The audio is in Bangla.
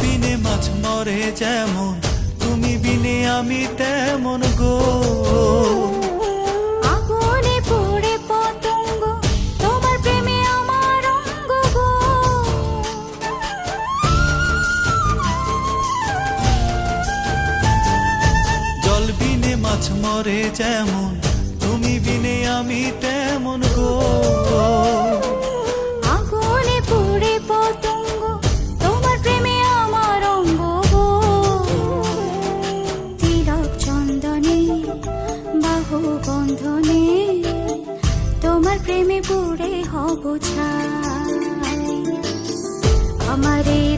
বিনে মাছ মরে যেমন, তুমি বিনে আমি তেমন গো। আগুনে পড়ে পতঙ্গ, তোমার প্রেমে আমার অঙ্গ গো। জল বিনে মাছ মরে যেমন, তুমি বিনে আমি তেমন গো। আগুনে পড়ে পতঙ্গ, তোমার প্রেমে আমার অঙ্গ গো। তিলক চন্দনে বাহু বন্ধনে, তোমার প্রেমে পড়ে হব ছাই। আমার এই